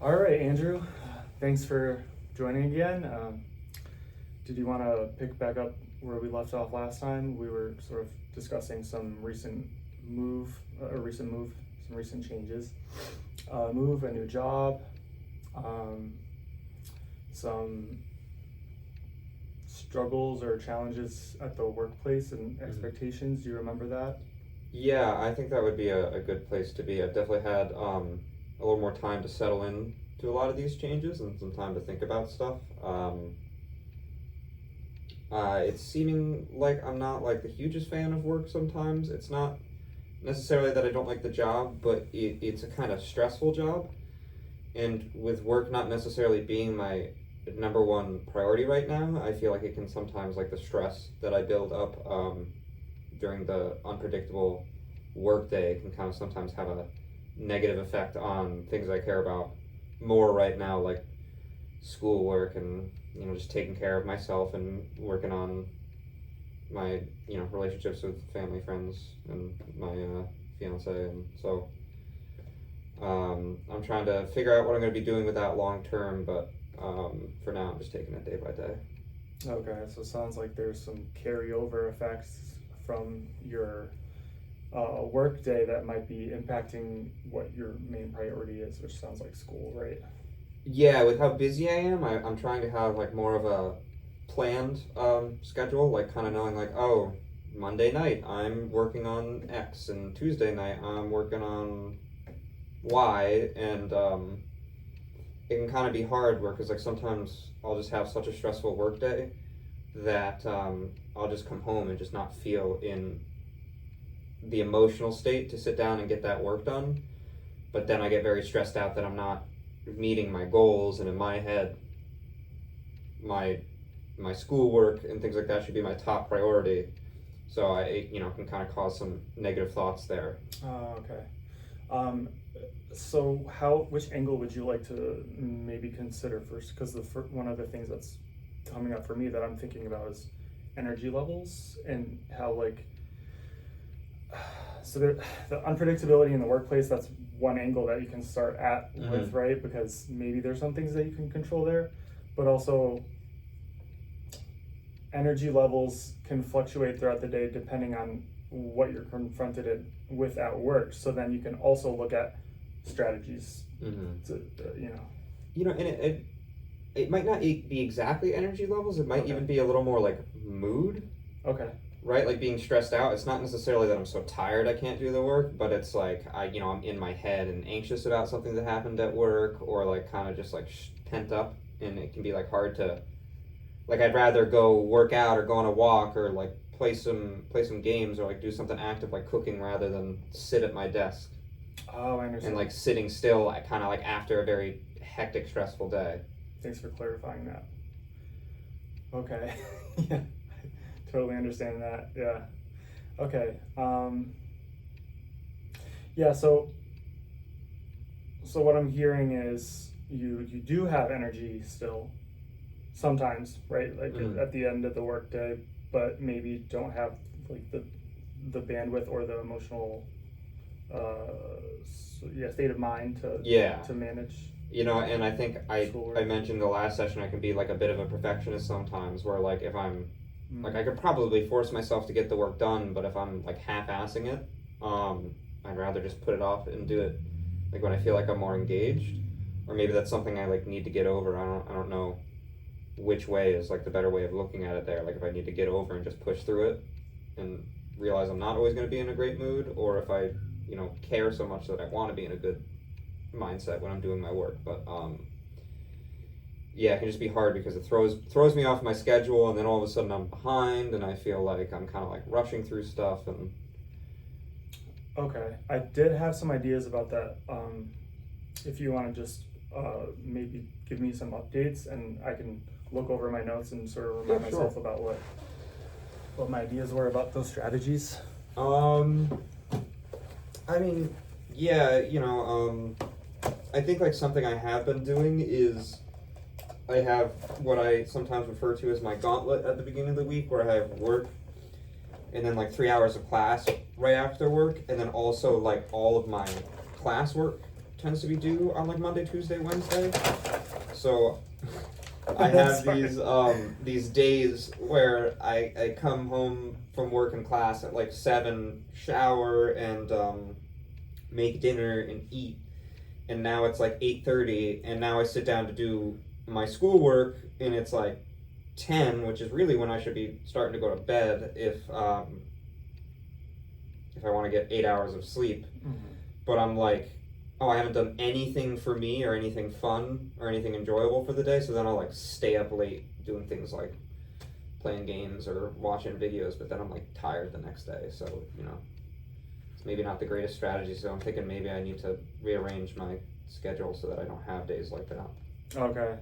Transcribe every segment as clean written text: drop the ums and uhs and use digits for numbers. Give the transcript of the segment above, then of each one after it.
All right, Andrew. Thanks for joining again. Did you want to pick back up where we left off last time? We were sort of discussing some recent move, some recent changes. Move, a new job, some struggles or challenges at the workplace and expectations. Do you remember that? Yeah, I think that would be a good place to be. I've definitely had a little more time to settle in to a lot of these changes and some time to think about stuff. It's seeming like I'm not like the hugest fan of work sometimes. It's not necessarily that I don't like the job, but it's a kind of stressful job. And with work not necessarily being my number one priority right now, I feel like it can sometimes, like the stress that I build up during the unpredictable workday can kind of sometimes have a negative effect on things I care about more right now, like schoolwork and just taking care of myself and working on my relationships with family, friends, and my fiance, and so I'm trying to figure out what I'm going to be doing with that long term, but for now I'm just taking it day by day. Okay, so it sounds like there's some carryover effects from your work day that might be impacting what your main priority is, which sounds like school, right? Yeah, with how busy I am, I'm trying to have like more of a planned schedule, like kind of knowing like, oh, Monday night I'm working on X, and Tuesday night I'm working on Y, and it can kind of be hard because like sometimes I'll just have such a stressful work day that I'll just come home and just not feel in the emotional state to sit down and get that work done. But then I get very stressed out that I'm not meeting my goals, and in my head, my schoolwork and things like that should be my top priority. So I can kind of cause some negative thoughts there. Oh, okay. So which angle would you like to maybe consider first? Because one of the things that's coming up for me that I'm thinking about is energy levels and how so the unpredictability in the workplace, that's one angle that you can start at with, right? Because maybe there's some things that you can control there, but also energy levels can fluctuate throughout the day depending on what you're confronted with at work. So then you can also look at strategies to, And it might not be exactly energy levels. It might even be a little more like mood. Okay. Right, like being stressed out. It's not necessarily that I'm so tired I can't do the work, but it's like I'm in my head and anxious about something that happened at work, or like kind of just like pent up, and it can be like hard to, like I'd rather go work out or go on a walk or like play some games or like do something active like cooking rather than sit at my desk. Oh, I understand. And like sitting still, like kind of like after a very hectic, stressful day. Thanks for clarifying that. Okay. Yeah. Totally understand that. Yeah. Okay. Yeah. So what I'm hearing is you do have energy still, sometimes, right? Like at the end of the workday, but maybe don't have like the bandwidth or the emotional state of mind to manage. And I think I mentioned the last session I can be like a bit of a perfectionist sometimes, where like if I'm like I could probably force myself to get the work done, but if I'm like half-assing it, I'd rather just put it off and do it like when I feel like I'm more engaged, or maybe that's something I like need to get over. I don't know which way is like the better way of looking at it there. Like if I need to get over and just push through it and realize I'm not always going to be in a great mood, or if I care so much that I want to be in a good mindset when I'm doing my work. But yeah, it can just be hard because it throws me off my schedule, and then all of a sudden I'm behind, and I feel like I'm kind of like rushing through stuff. And okay, I did have some ideas about that. If you want to just maybe give me some updates, and I can look over my notes and sort of remind myself about what my ideas were about those strategies. I mean, yeah, I think like something I have been doing is I have what I sometimes refer to as my gauntlet at the beginning of the week, where I have work and then like 3 hours of class right after work, and then also like all of my class work tends to be due on like Monday, Tuesday, Wednesday. So I have these days where I come home from work and class at like 7, shower and make dinner and eat, and now it's like 8:30, and now I sit down to do my schoolwork, and it's like 10, which is really when I should be starting to go to bed if I want to get 8 hours of sleep. Mm-hmm. But I'm like, oh, I haven't done anything for me or anything fun or anything enjoyable for the day, so then I'll like stay up late doing things like playing games or watching videos, but then I'm like tired the next day, so it's maybe not the greatest strategy. So I'm thinking maybe I need to rearrange my schedule so that I don't have days like that. Okay.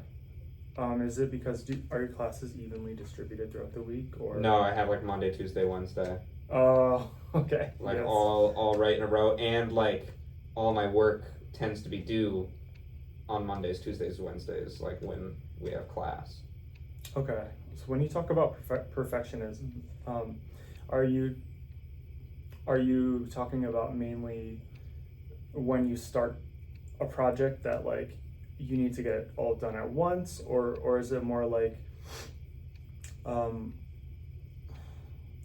Is it because are your classes evenly distributed throughout the week, or? No, I have like Monday, Tuesday, Wednesday. Oh, okay. Like yes. all right in a row, and like all my work tends to be due on Mondays, Tuesdays, Wednesdays, like when we have class. Okay. So when you talk about perfectionism, are you talking about mainly when you start a project that like you need to get it all done at once, or is it more like getting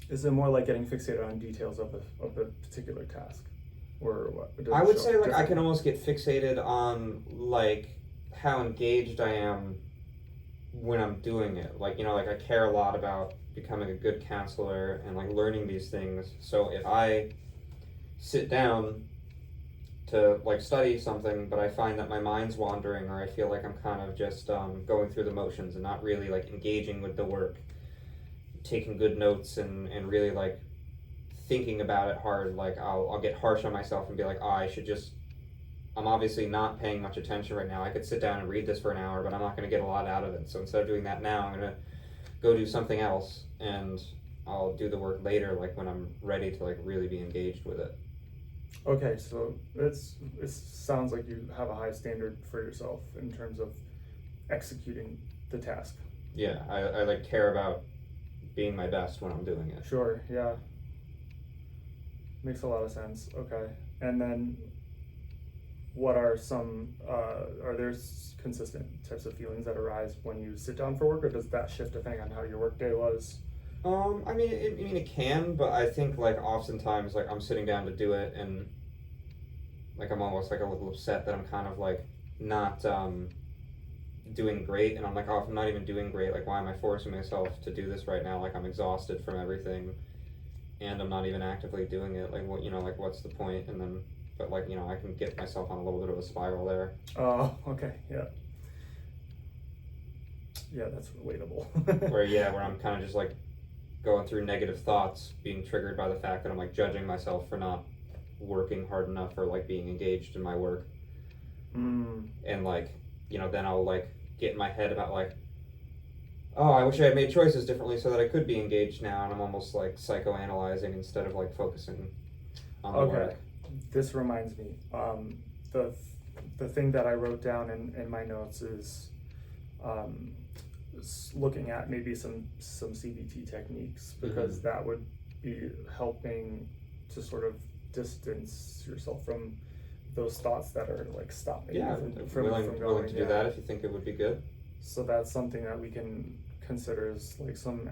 fixated on details of a particular task, or what? I would say like I can almost get fixated on like how engaged I am when I'm doing it. Like like I care a lot about becoming a good counselor and like learning these things. So if I sit down to like study something, but I find that my mind's wandering, or I feel like I'm kind of just going through the motions and not really like engaging with the work, taking good notes and really like thinking about it hard, like I'll get harsh on myself and be like, I'm obviously not paying much attention right now. I could sit down and read this for an hour, but I'm not going to get a lot out of it. So instead of doing that now, I'm going to go do something else, and I'll do the work later, like when I'm ready to like really be engaged with it. Okay, so it sounds like you have a high standard for yourself in terms of executing the task. Yeah, I like care about being my best when I'm doing it. Sure, yeah. Makes a lot of sense. Okay. And then what are are there consistent types of feelings that arise when you sit down for work, or does that shift depending on how your work day was? I mean, it can, but I think like oftentimes like I'm sitting down to do it, and like I'm almost like a little upset that I'm kind of like not doing great, and I'm like, oh, if I'm not even doing great, like why am I forcing myself to do this right now? Like I'm exhausted from everything, and I'm not even actively doing it. Like what like what's the point? And then, but like I can get myself on a little bit of a spiral there. Oh, okay, yeah. Yeah, that's relatable. where I'm kind of just like going through negative thoughts, being triggered by the fact that I'm like judging myself for not working hard enough or like being engaged in my work. And like then I'll like get in my head about like, oh, I wish I had made choices differently so that I could be engaged now, and I'm almost like psychoanalyzing instead of like focusing on the work. This reminds me, the thing that I wrote down in my notes is looking at maybe some CBT techniques, because that would be helping to sort of distance yourself from those thoughts that are like stopping from willing to do that if you think it would be good. So that's something that we can consider as like some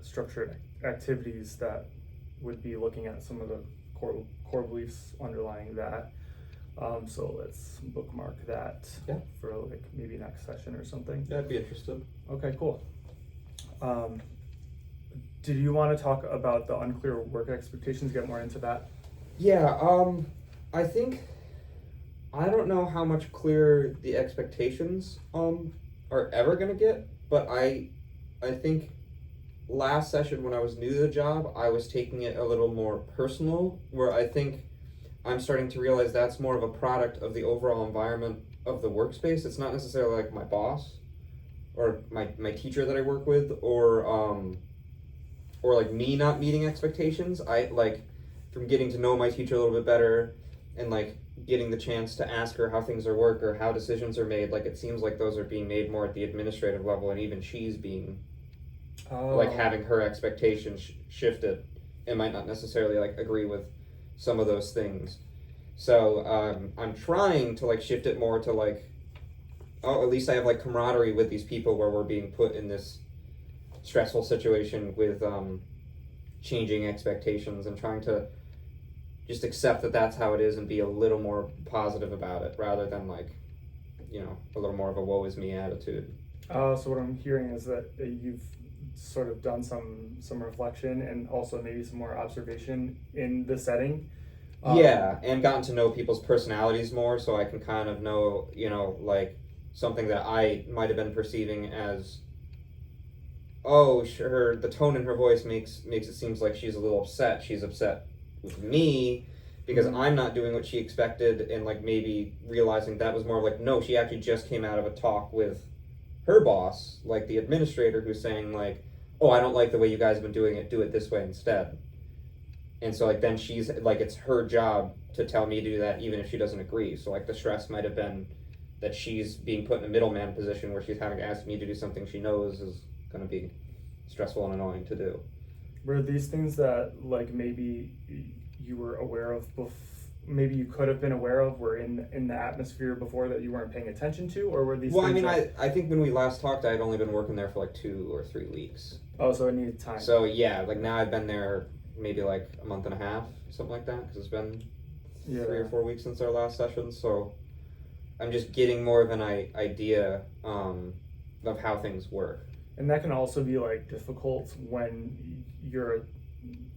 structured activities that would be looking at some of the core beliefs underlying that. So let's bookmark that for like maybe next session or something. Yeah, I'd be interested. Okay, cool. Did you want to talk about the unclear work expectations, get more into that? Yeah, I think, I don't know how much clearer the expectations are ever going to get, but I think last session when I was new to the job, I was taking it a little more personal, where I think I'm starting to realize that's more of a product of the overall environment of the workspace. It's not necessarily like my boss or my teacher that I work with, or like me not meeting expectations. I like, from getting to know my teacher a little bit better and like getting the chance to ask her how things are work or how decisions are made, like it seems like those are being made more at the administrative level, and even she's being like having her expectations shifted and might not necessarily like agree with some of those things. So I'm trying to like shift it more to like, oh, at least I have like camaraderie with these people where we're being put in this stressful situation with changing expectations, and trying to just accept that that's how it is and be a little more positive about it rather than like, a little more of a woe is me attitude. So what I'm hearing is that you've sort of done some reflection and also maybe some more observation in the setting. Yeah, and gotten to know people's personalities more, so I can kind of know, like something that I might have been perceiving as, oh, sure, the tone in her voice makes it seems like she's a little upset. She's upset with me because Mhm. I'm not doing what she expected, and like maybe realizing that was more like, no, she actually just came out of a talk with her boss, like the administrator, who's saying like, oh, I don't like the way you guys have been doing it. Do it this way instead. And so like then she's like, it's her job to tell me to do that even if she doesn't agree. So like the stress might have been that she's being put in a middleman position where she's having to ask me to do something she knows is going to be stressful and annoying to do. Were these things that like maybe you were aware of maybe you could have been aware of were in the atmosphere before that you weren't paying attention to, or were these Well, I things mean, that, I think when we last talked, I had only been working there for like 2 or 3 weeks. oh, so it needed time. So yeah, like now I've been there maybe like a month and a half, something like that, because it's been 3 or 4 weeks since our last session. So I'm just getting more of an idea of how things work. And that can also be like difficult when you're,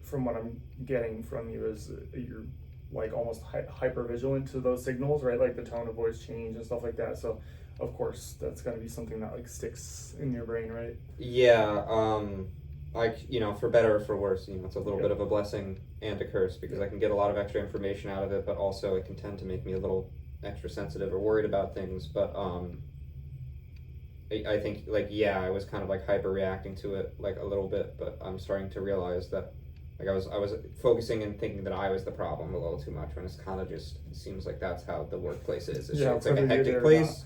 from what I'm getting from you, is you're like almost hyper vigilant to those signals, right? Like the tone of voice change and stuff like that. So of course that's going to be something that like sticks in your brain, right? Yeah, like, for better or for worse, it's a little bit of a blessing and a curse, because I can get a lot of extra information out of it, but also it can tend to make me a little extra sensitive or worried about things. But I think like, yeah, I was kind of like hyper reacting to it like a little bit, but I'm starting to realize that like I was focusing and thinking that I was the problem a little too much, when it's kind of just, it seems like that's how the workplace is. It's like a hectic place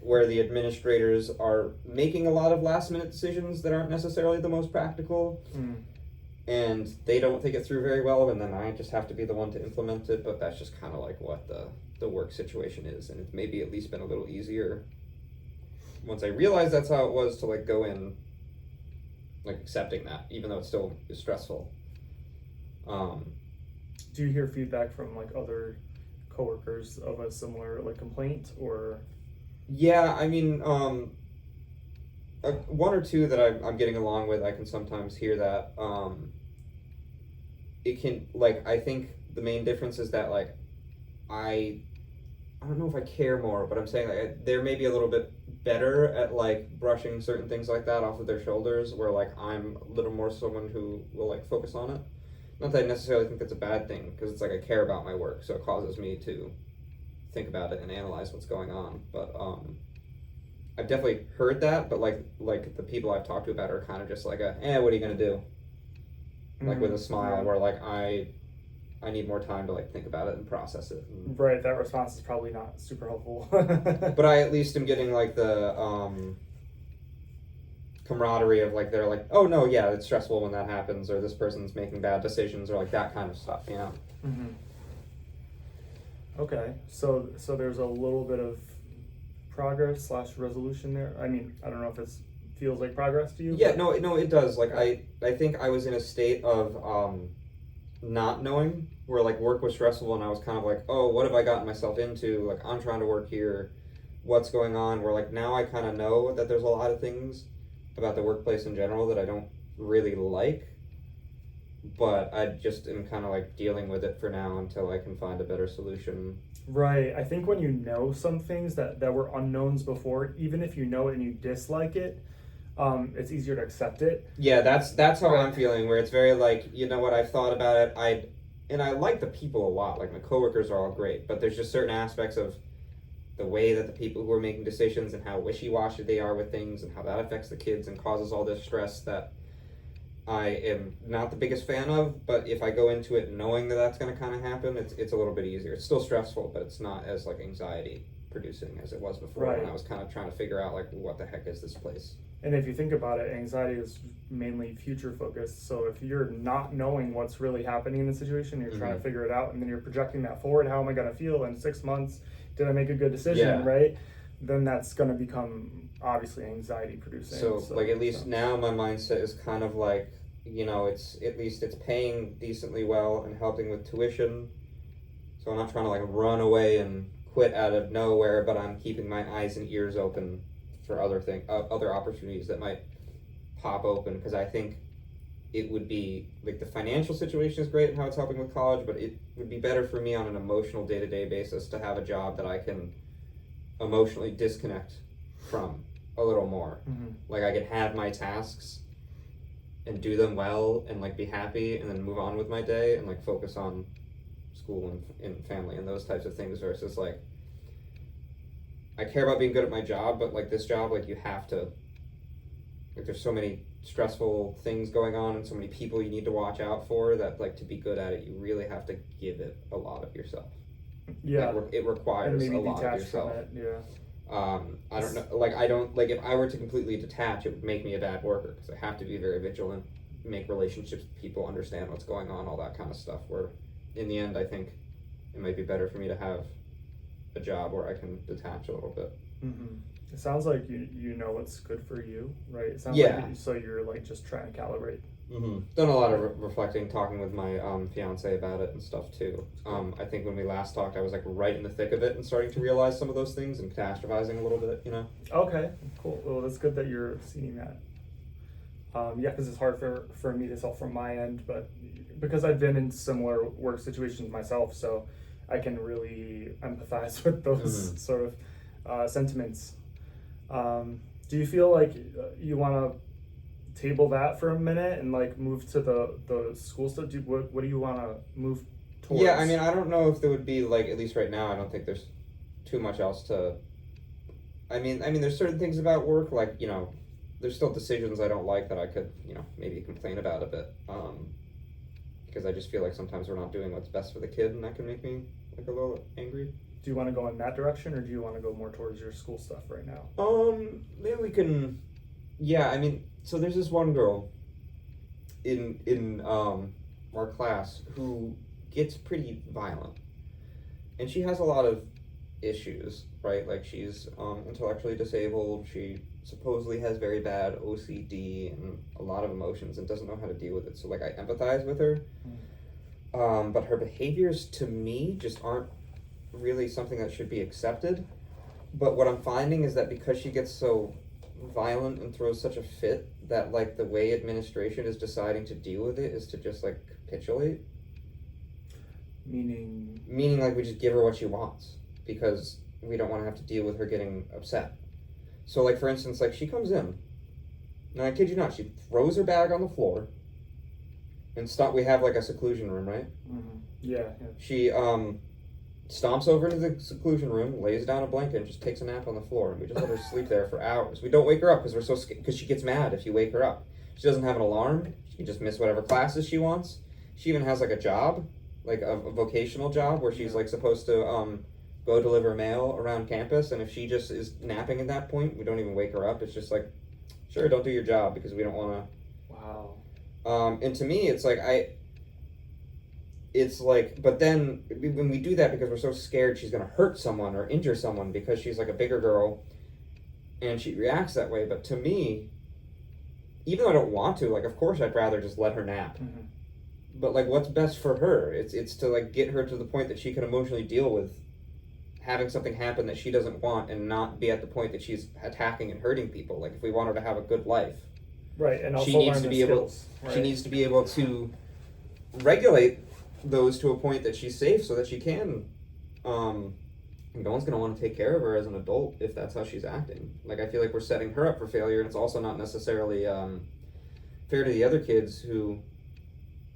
where the administrators are making a lot of last minute decisions that aren't necessarily the most practical, and they don't think it through very well, and then I just have to be the one to implement it. But that's just kind of like what the work situation is, and it's maybe at least been a little easier once I realized that's how it was to like go in like accepting that, even though it still is stressful. Do you hear feedback from like other coworkers of a similar like complaint, or? Yeah, I mean, one or two that I'm getting along with, I can sometimes hear that. It can, like, I think the main difference is that like I don't know if I care more, but I'm saying like they're maybe a little bit better at like brushing certain things like that off of their shoulders, where like I'm a little more someone who will like focus on it. Not that I necessarily think that's a bad thing, because it's like I care about my work, so it causes me to think about it and analyze what's going on. But I've definitely heard that, but like the people I've talked to about it are kind of just like what are you gonna do? Like with a smile, where like I need more time to like think about it and process it. Right, that response is probably not super helpful. But I at least am getting like the camaraderie of like, they're like, oh no, yeah, it's stressful when that happens, or this person's making bad decisions, or like that kind of stuff, Mm-hmm. Okay, so there's a little bit of progress / resolution there. I mean, I don't know if it feels like progress to you. Yeah, no, it does. Like I think I was in a state of not knowing, where like work was stressful, and I was kind of like, oh, what have I gotten myself into? Like, I'm trying to work here, what's going on? Where like now I kind of know that there's a lot of things about the workplace in general that I don't really like, but I just am kind of like dealing with it for now until I can find a better solution. Right. I think when you know some things that were unknowns before, even if you know it and you dislike it, it's easier to accept it. Yeah, that's how I'm feeling, where it's very like, you know what, I've thought about it, I like the people a lot, like my coworkers are all great, but there's just certain aspects of the way that the people who are making decisions and how wishy-washy they are with things, and how that affects the kids and causes all this stress, that I am not the biggest fan of. But if I go into it knowing that that's going to kind of happen, it's a little bit easier. It's still stressful, but it's not as like anxiety producing as it was before. Right. And I was kind of trying to figure out like what the heck is this place. And if you think about it, anxiety is mainly future focused. So if you're not knowing what's really happening in the situation, you're trying to figure it out, and then you're projecting that forward. How am I going to feel in 6 months? Did I make a good decision? Right? Then that's going to become obviously anxiety producing. So like at least now my mindset is kind of like, you know, it's at least it's paying decently well and helping with tuition. So I'm not trying to like run away and quit out of nowhere, but I'm keeping my eyes and ears open for other opportunities that might pop open, because I think it would be like the financial situation is great and how it's helping with college, but it would be better for me on an emotional day-to-day basis to have a job that I can emotionally disconnect from a little more. Like I could have my tasks and do them well and like be happy and then move on with my day and like focus on school and family and those types of things, versus like I care about being good at my job, but like this job, like you have to, like there's so many stressful things going on and so many people you need to watch out for that like to be good at it, you really have to give it a lot of yourself. Yeah. Like, it requires a lot of yourself. From it. Yeah. I don't know, like I don't, like if I were to completely detach, it would make me a bad worker, because I have to be very vigilant, make relationships with people, understand what's going on, all that kind of stuff, where in the end I think it might be better for me to have a job where I can detach a little bit. It sounds like you know what's good for you, right? It sounds like so you're like just trying to calibrate. Done a lot of reflecting, talking with my fiance about it and stuff too. I think when we last talked, I was like right in the thick of it and starting to realize some of those things and catastrophizing a little bit, you know? Okay, cool. Well, that's good that you're seeing that. Yeah, because it's hard for me to tell from my end, but because I've been in similar work situations myself, so I can really empathize with those sort of sentiments. Do you feel like you want to table that for a minute and like move to the school stuff? What do you want to move towards? Yeah, I mean, I don't know if there would be like, at least right now, I don't think there's too much else to. I mean, there's certain things about work, like, you know, there's still decisions I don't like that I could, you know, maybe complain about a bit. Because I just feel like sometimes we're not doing what's best for the kid, and that can make me like a little angry. Do you want to go in that direction, or do you want to go more towards your school stuff right now? Maybe we can. Yeah, I mean, so there's this one girl in our class who gets pretty violent, and she has a lot of issues, right? Like she's intellectually disabled. She supposedly has very bad OCD and a lot of emotions and doesn't know how to deal with it. So like I empathize with her, but her behaviors to me just aren't really something that should be accepted. But what I'm finding is that because she gets so violent and throws such a fit, that like the way administration is deciding to deal with it is to just like capitulate. Meaning like we just give her what she wants because we don't want to have to deal with her getting upset. So like for instance, like she comes in, and I kid you not, she throws her bag on the floor and we have like a seclusion room, right? Yeah. She stomps over into the seclusion room, lays down a blanket, and just takes a nap on the floor, and we just let her sleep there for hours. We don't wake her up because we're so scared, because she gets mad if you wake her up. She doesn't have an alarm. She can just miss whatever classes she wants. She even has like a job, like a vocational job where she's like supposed to go deliver mail around campus, and if she just is napping at that point, we don't even wake her up. It's just like, sure, don't do your job because we don't want to. Wow. And to me, it's like but then when we do that because we're so scared she's going to hurt someone or injure someone because she's like a bigger girl and she reacts that way. But to me, even though I don't want to, like, of course I'd rather just let her nap. But like, what's best for her? It's to like get her to the point that she can emotionally deal with having something happen that she doesn't want and not be at the point that she's attacking and hurting people. Like if we want her to have a good life, right, and also she needs to be skills, able. Right? She needs to be able to regulate those to a point that she's safe, so that she can. And no one's gonna want to take care of her as an adult if that's how she's acting. Like I feel like we're setting her up for failure, and it's also not necessarily fair to the other kids who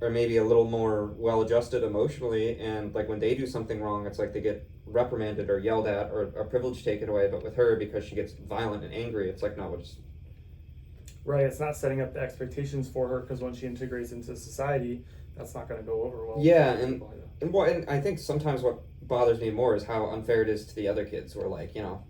are maybe a little more well-adjusted emotionally, and like when they do something wrong, it's like they get reprimanded or yelled at or a privilege taken away. But with her, because she gets violent and angry, it's like, no, we'll just. Right, it's not setting up the expectations for her, because when she integrates into society, that's not going to go over well. Yeah, and I think sometimes what bothers me more is how unfair it is to the other kids. Where like, you know,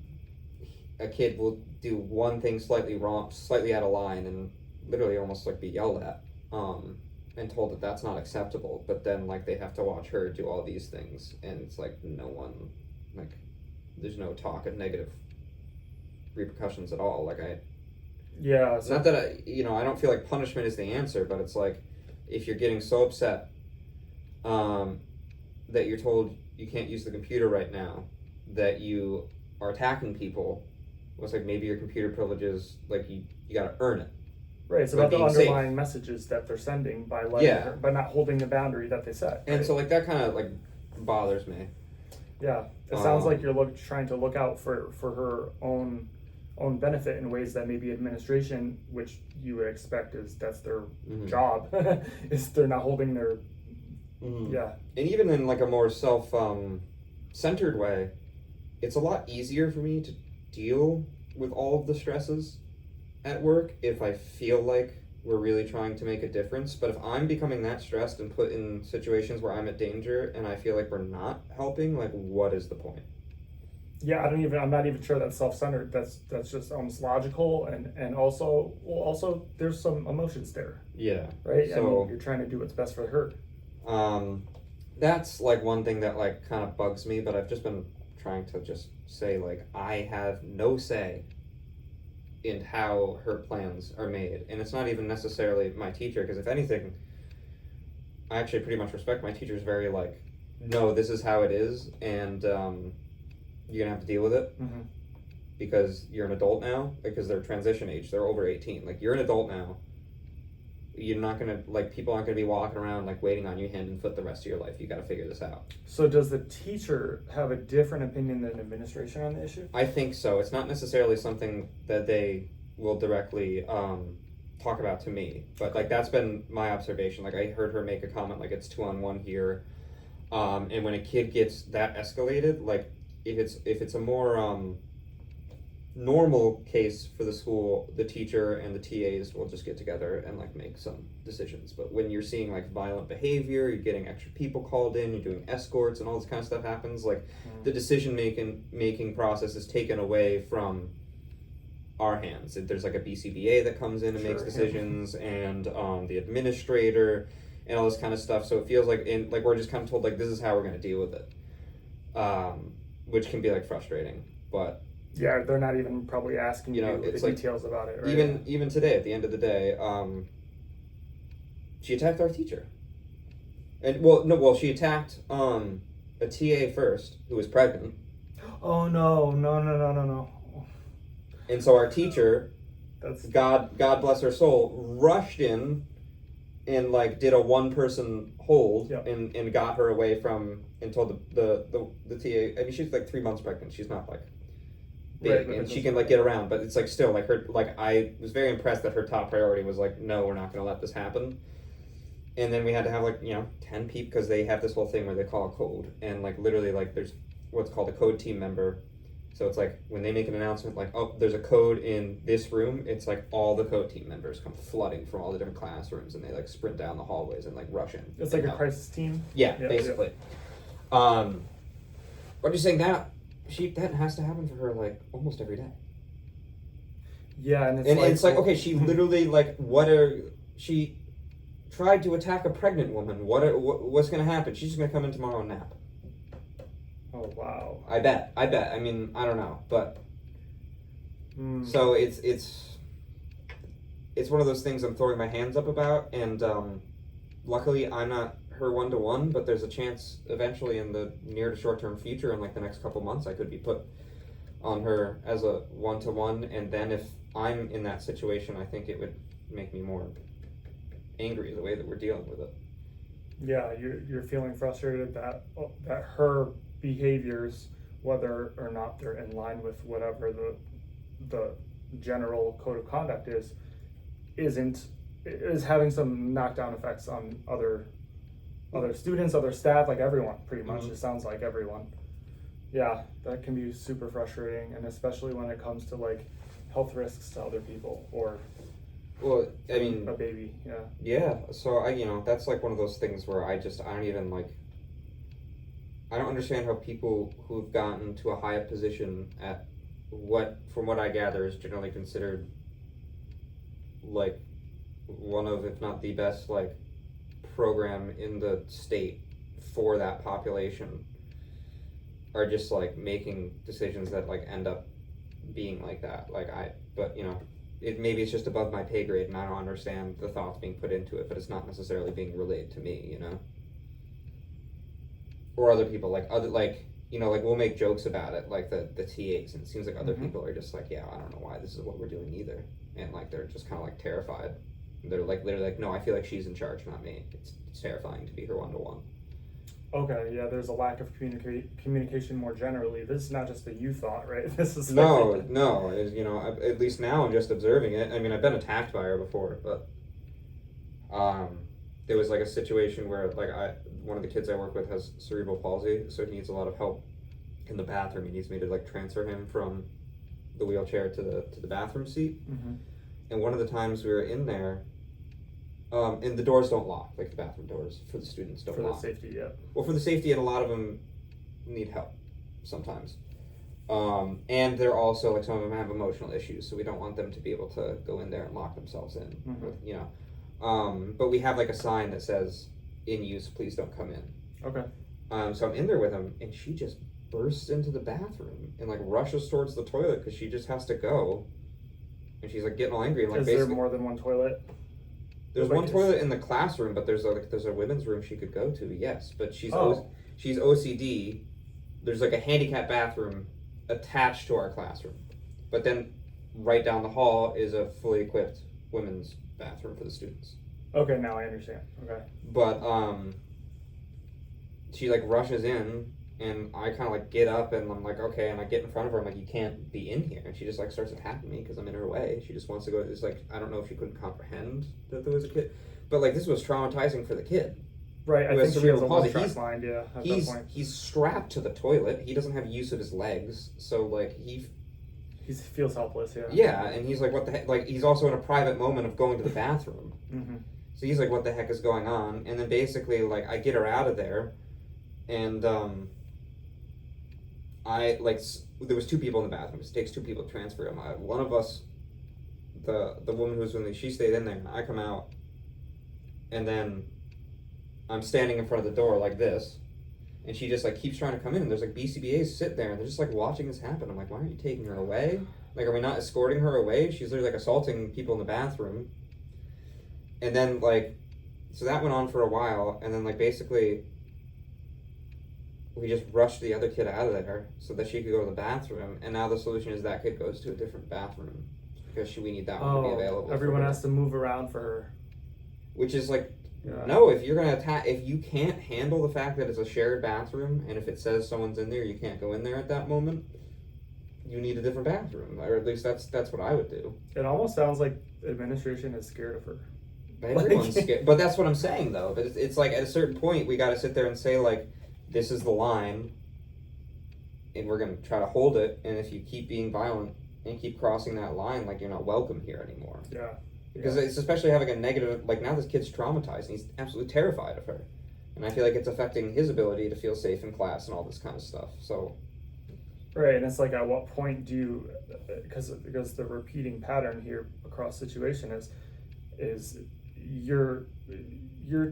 a kid will do one thing slightly wrong, slightly out of line, and literally almost like be yelled at, and told that that's not acceptable. But then like they have to watch her do all these things, and it's like no one, like, there's no talk of negative repercussions at all. Like Yeah. it's not that I don't feel like punishment is the answer, but it's like if you're getting so upset, that you're told you can't use the computer right now, that you are attacking people. It's like maybe your computer privileges, like you gotta earn it. Right, it's Like about the being underlying safe. messages that they're sending by letting Yeah. her, by not holding the boundary that they set. And right? so like that kind of like bothers me. Yeah, it sounds like Um, you're trying to look out for her own benefit in ways that maybe administration, which you would expect that's their Mhm. job, is they're not holding their Mhm. yeah. And even in like a more self centered way, it's a lot easier for me to deal with all of the stresses at work if I feel like we're really trying to make a difference. But if I'm becoming that stressed and put in situations where I'm at danger and I feel like we're not helping, like what is the point? Yeah, I'm not even sure that's self-centered. That's just almost logical, and also there's some emotions there, Yeah. right? I So mean, you're trying to do what's best for her. that's like one thing that like kind of bugs me, but I've just been trying to just say like I have no say in how her plans are made, and it's not even necessarily my teacher, because if anything, I actually pretty much respect my teachers. Very like, no, this is how it is, and you're gonna have to deal with it Mm-hmm. because you're an adult now. Because they're transition age, they're over 18. Like you're an adult now. You're not gonna like people aren't gonna be walking around like waiting on you hand and foot the rest of your life. You got to figure this out. So does the teacher have a different opinion than administration on the issue? I think so. It's not necessarily something that they will directly talk about to me, but like that's been my observation. Like I heard her make a comment like it's 2-on-1 here, and when a kid gets that escalated, like if it's a more normal case for the school, the teacher and the TAs will just get together and like make some decisions. But when you're seeing like violent behavior, you're getting extra people called in, you're doing escorts, and all this kind of stuff happens, like the decision making process is taken away from our hands. There's like a BCBA that comes in and makes Sure, yeah. decisions, and the administrator and all this kind of stuff. So it feels like we're just kind of told like this is how we're going to deal with it, which can be like frustrating. But Yeah, they're not even probably asking You know, you it's the like- details about it, right? even today, at the end of the day, she attacked our teacher, and she attacked a TA first who was pregnant, Oh no. and so our teacher, That's God bless her soul, rushed in and like did a one person hold. Yep. and got her away from, and told the TA. I mean, she's like 3 months pregnant. She's not like big, Right, but and it she can doesn't- like get around, but it's like still like her, like I was very impressed that her top priority was like, no, we're not going to let this happen. And then we had to have like 10 people, because they have this whole thing where they call a code, and like literally like there's what's called a code team member. So it's like when they make an announcement like, oh, there's a code in this room, it's like all the code team members come flooding from all the different classrooms, and they like sprint down the hallways and like rush in. it's and like a help. crisis team. Yeah, Yeah, basically. But I'm just saying that that has to happen for her like almost every day. Yeah, and And it's like, okay, she literally like she tried to attack a pregnant woman. What's gonna happen? She's just gonna come in tomorrow and nap. Oh wow. I bet. I mean, I don't know, but Mm. so it's one of those things I'm throwing my hands up about, and luckily I'm not her 1-to-1, but there's a chance eventually in the near to short term future, in like the next couple months, I could be put on her as a 1-to-1, and then if I'm in that situation, I think it would make me more angry the way that we're dealing with it. Yeah, you're feeling frustrated that her behaviors, whether or not they're in line with whatever the general code of conduct is having some knockdown effects on other students, other staff, like everyone, pretty much. Mhm. It sounds like everyone. Yeah, that can be super frustrating, and especially when it comes to like health risks to other people or Well, I mean, a baby. Yeah. yeah. So that's like one of those things where I don't even like. I don't understand how people who've gotten to a high position at from what I gather, is generally considered like one of, if not the best, like program in the state for that population, are just like making decisions that like end up being like that. But maybe it's just above my pay grade, and I don't understand the thoughts being put into it, but it's not necessarily being relayed to me, or other people, like we'll make jokes about it, like the TAs, and it seems like other people are just like, yeah, I don't know why this is what we're doing either, and like they're just kind of like terrified. They're like no, I feel like she's in charge, not me. It's terrifying to be her one-to-one. Okay, yeah, there's a lack of communication more generally. This is not just a you thought, right? This is no. At least now I'm just observing it. I mean, I've been attacked by her before, but there was like a situation where one of the kids I work with has cerebral palsy, so he needs a lot of help in the bathroom. He needs me to like transfer him from the wheelchair to the bathroom seat. And one of the times we were in there, and the doors don't lock, like the bathroom doors for the students don't lock. For the safety, yeah. Well, for the safety, and a lot of them need help sometimes. And they're also, like, some of them have emotional issues, so we don't want them to be able to go in there and lock themselves in, but we have like a sign that says, "In use, please don't come in." Okay. So I'm in there with him, and she just bursts into the bathroom and like rushes towards the toilet because she just has to go, and she's like getting all angry. And, like, is there more than one toilet? There's one toilet in the classroom, but there's a women's room she could go to. Yes, but she's OCD. There's like a handicap bathroom attached to our classroom, but then right down the hall is a fully equipped women's bathroom for the students. Okay, now I understand. Okay. But she like rushes in, and I kind of like get up, and I'm like, okay, and I get in front of her. I'm like, you can't be in here, and she just like starts attacking me because I'm in her way. She just wants to go. It's like, I don't know if she couldn't comprehend that there was a kid, but like this was traumatizing for the kid. Right, I think she has a palsy. track mind, yeah, at that point. He's strapped to the toilet. He doesn't have use of his legs, so like he feels helpless, yeah. Yeah, and he's like, what the heck? Like, he's also in a private moment of going to the bathroom. So he's like, what the heck is going on? And then basically, like, I get her out of there, and there was two people in the bathroom. It takes two people to transfer him. One of us, the woman who was with me, she stayed in there, and I come out, and then I'm standing in front of the door like this, and she just like keeps trying to come in, and there's like BCBAs sit there, and they're just like watching this happen. I'm like, why aren't you taking her away? Like, are we not escorting her away? She's literally like assaulting people in the bathroom. And then like, so that went on for a while, and then like basically we just rushed the other kid out of there so that she could go to the bathroom, and now the solution is that kid goes to a different bathroom because we need that one to be available. Everyone has to move around for her. Which is like, no, if you're gonna if you can't handle the fact that it's a shared bathroom, and if it says someone's in there, you can't go in there at that moment, you need a different bathroom, or at least that's what I would do. It almost sounds like administration is scared of her. Everyone's scared, but that's what I'm saying though. But it's like at a certain point we got to sit there and say like, this is the line, and we're gonna try to hold it. And if you keep being violent and keep crossing that line, like, you're not welcome here anymore. Yeah. Because it's especially having a negative, like, now this kid's traumatized and he's absolutely terrified of her. And I feel like it's affecting his ability to feel safe in class and all this kind of stuff. So. Right, and it's like, at what point do you, because the repeating pattern here across situation is you're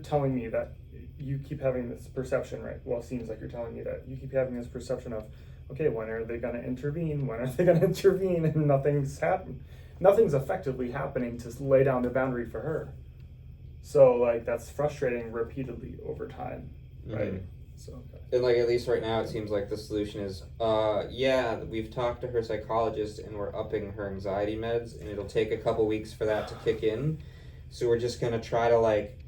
telling me that you keep having this perception, right? Well, it seems like you're telling me that you keep having this perception of, okay, when are they going to intervene? When are they going to intervene? And nothing's happened. Nothing's effectively happening to lay down the boundary for her. So like, that's frustrating repeatedly over time, right? Mm-hmm. So okay. And like, at least right now it seems like the solution is we've talked to her psychologist and we're upping her anxiety meds, and it'll take a couple weeks for that to kick in, so we're just gonna try to like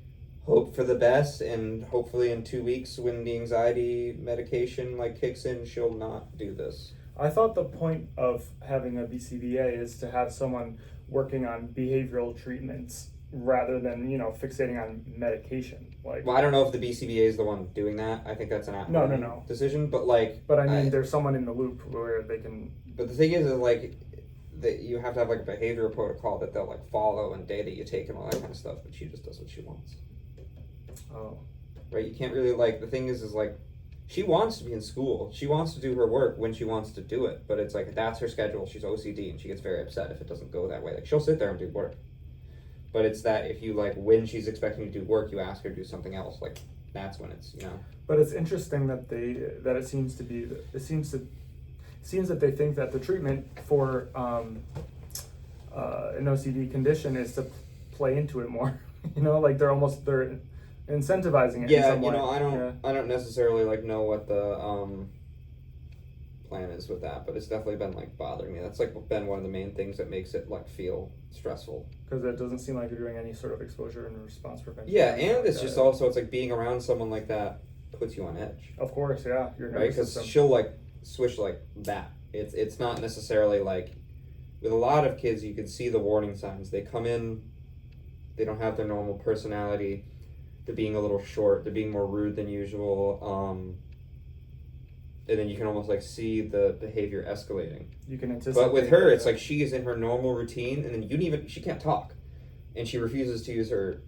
hope for the best, and hopefully in 2 weeks when the anxiety medication like kicks in, she'll not do this. I thought the point of having a BCBA is to have someone working on behavioral treatments rather than, fixating on medication. Like, well, I don't know if the BCBA is the one doing that. I think that's an no decision. But like, but I mean, there's someone in the loop where they can. But the thing is like, that you have to have like a behavioral protocol that they'll like follow, and data you take and all that kind of stuff. But she just does what she wants. Oh. Right. You can't really like. The thing is like, she wants to be in school. She wants to do her work when she wants to do it. But it's like, that's her schedule. She's OCD, and she gets very upset if it doesn't go that way. Like, she'll sit there and do work. But it's that if you, like, when she's expecting to do work, you ask her to do something else. Like, that's when it's, you know. But it's interesting that it seems that they think that the treatment for an OCD condition is to play into it more. You know, like they're incentivizing it. Yeah, in some you way. know, I don't necessarily like know what the plan is with that, but it's definitely been like bothering me. That's like been one of the main things that makes it like feel stressful. Because it doesn't seem like you're doing any sort of exposure and response prevention. Yeah, and it's just also it's like being around someone like that puts you on edge. Of course, yeah, your right? nervous Because system. she'll like switch like that. It's not necessarily like with a lot of kids you can see the warning signs. They come in, they don't have their normal personality. They're being a little short. They're being more rude than usual. And then you can almost like see the behavior escalating. You can anticipate. But with her, it's like she is in her normal routine, and then she can't talk, and she refuses to use her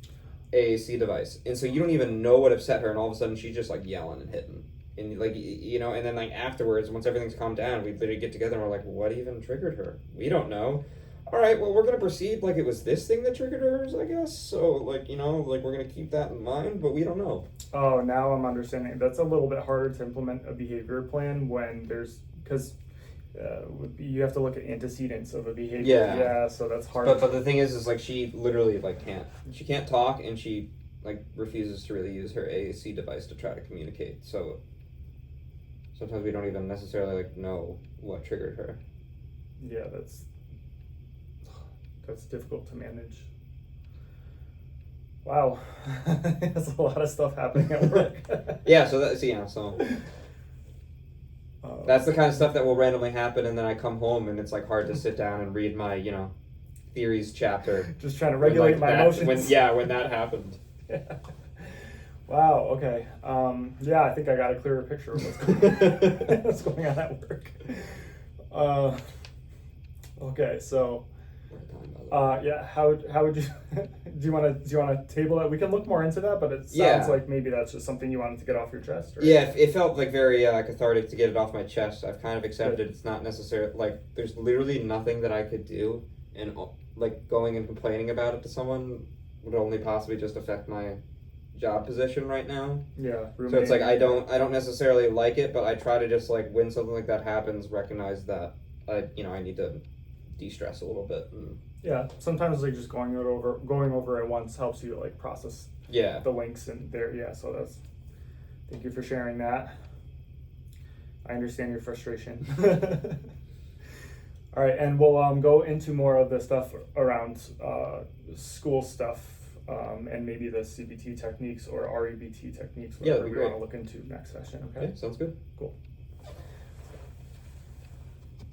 AAC device, and so you don't even know what upset her, and all of a sudden she's just like yelling and hitting, and like you know, and then like afterwards, once everything's calmed down, we literally get together and we're like, what even triggered her? We don't know. All right, well, we're going to proceed like it was this thing that triggered hers, I guess. So, like, you know, like, we're going to keep that in mind, but we don't know. Oh, now I'm understanding. That's a little bit harder to implement a behavior plan when because you have to look at antecedents of a behavior. Yeah. Yeah, so that's hard. But the thing is like, she literally, like, she can't talk, and she, like, refuses to really use her AAC device to try to communicate. So, sometimes we don't even necessarily, like, know what triggered her. Yeah, that's difficult to manage. Wow, there's a lot of stuff happening at work. Yeah, so that's the kind of stuff that will randomly happen, and then I come home and it's like hard to sit down and read my, you know, theories chapter. Just trying to regulate my emotions. When that happened. Yeah. Wow. Okay. Yeah, I think I got a clearer picture of what's going on at work. Okay, so. Yeah. How would you do you want to table that? We can look more into that, but it sounds like maybe that's just something you wanted to get off your chest. Right? Yeah, it felt like very cathartic to get it off my chest. I've kind of accepted it's not necessarily like there's literally nothing that I could do, and like going and complaining about it to someone would only possibly just affect my job position right now. Yeah. So it's like I don't necessarily like it, but I try to just like when something like that happens, recognize that I need to de-stress a little bit. Yeah, sometimes like just going over it once helps you like process the links and there. Yeah, so thank you for sharing that. I understand your frustration. All right, and we'll go into more of the stuff around school stuff and maybe the CBT techniques or REBT techniques, whatever we want to look into next session. Okay, sounds good. Cool.